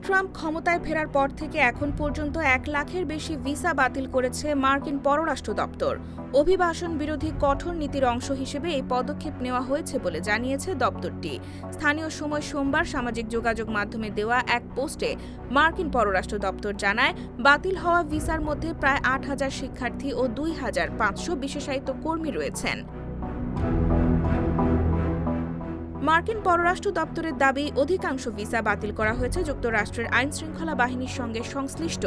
Trump ক্ষমতায় ফেরার পর থেকে এখন পর্যন্ত 1 লাখের বেশি ভিসা বাতিল করেছে মার্কিন পররাষ্ট্র দপ্তর। অভিবাসন বিরোধী কঠোর নীতির অংশ হিসেবে এই পদক্ষেপ নেওয়া হয়েছে বলে জানিয়েছে দপ্তরটি। স্থানীয় সময় সোমবার সামাজিক যোগাযোগ মাধ্যমে দেওয়া এক পোস্টে মার্কিন পররাষ্ট্র দপ্তর জানায়, বাতিল হওয়া ভিসার মধ্যে প্রায় 8,000 শিক্ষার্থী ও 2,500 বিশেষায়িত কর্মী রয়েছেন। মার্কিন পররাষ্ট্র দপ্তরের দাবি, অধিকাংশ ভিসা বাতিল করা হয়েছে যুক্তরাষ্ট্রের আইনশৃঙ্খলা বাহিনীর সঙ্গে সংশ্লিষ্ট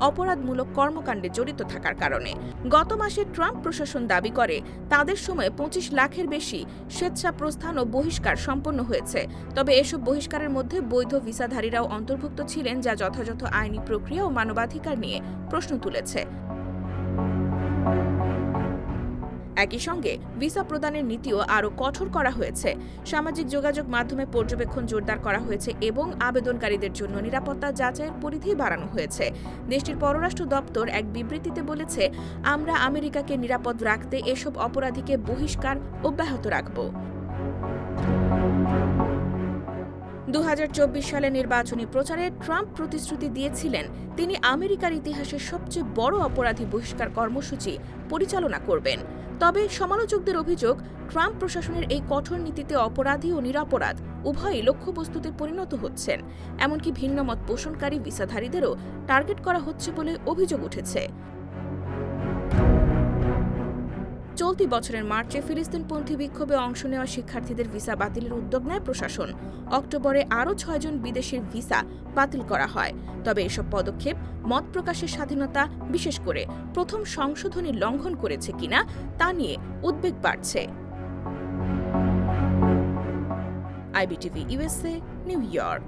অপরাধমূলক কর্মকাণ্ডে জড়িত থাকার কারণে। গত মাসে ট্রাম্প প্রশাসন দাবি করে তাদের সময়ে 25 লাখের বেশি স্বেচ্ছা প্রস্থান ও বহিষ্কার সম্পন্ন হয়েছে। তবে এসব বহিষ্কারের মধ্যে বৈধ ভিসাধারীরাও অন্তর্ভুক্ত ছিলেন, যা যথাযথ আইনি প্রক্রিয়া ও মানবাধিকার নিয়ে প্রশ্ন তুলেছে। একই সঙ্গে ভিসা প্রদানের নীতিও আরও কঠোর করা হয়েছে। সামাজিক যোগাযোগ মাধ্যমে পর্যবেক্ষণ জোরদার করা হয়েছে এবং আবেদনকারীদের জন্য নিরাপত্তা যাচাইয়ের পরিধি বাড়ানো হয়েছে। দেশটির পররাষ্ট্র দপ্তর এক বিবৃতিতে বলেছে, আমরা আমেরিকাকে নিরাপদ রাখতে এসব অপরাধীকে বহিষ্কার অব্যাহত রাখব। 2024 সালে নির্বাচনী প্রচারে ট্রাম্প প্রতিশ্রুতি দিয়েছিলেন তিনি আমেরিকার ইতিহাসের সবচেয়ে বড় অপরাধী বহিষ্কার কর্মসূচি পরিচালনা করবেন। তবে সমালোচকদের অভিযোগ, ট্রাম্প প্রশাসনের এই কঠোর নীতিতে অপরাধী ও নিরপরাধ উভয়ই লক্ষ্যবস্তুতে পরিণত হচ্ছেন। এমনকি ভিন্নমত পোষণকারী ভিসাধারীদেরও টার্গেট করা হচ্ছে বলে অভিযোগ উঠেছে। চলতি বছরের মার্চে ফিলিস্তিনপন্থী বিক্ষোভে অংশ নেওয়া শিক্ষার্থীদের ভিসা বাতিলের উদ্যোগ নেয় প্রশাসন। অক্টোবরে আরও 6 জন বিদেশির ভিসা বাতিল করা হয়। তবে এসব পদক্ষেপ মত প্রকাশের স্বাধীনতা, বিশেষ করে প্রথম সংশোধনী লঙ্ঘন করেছে কিনা তা নিয়ে উদ্বেগ বাড়ছে। IBTV USA, new York.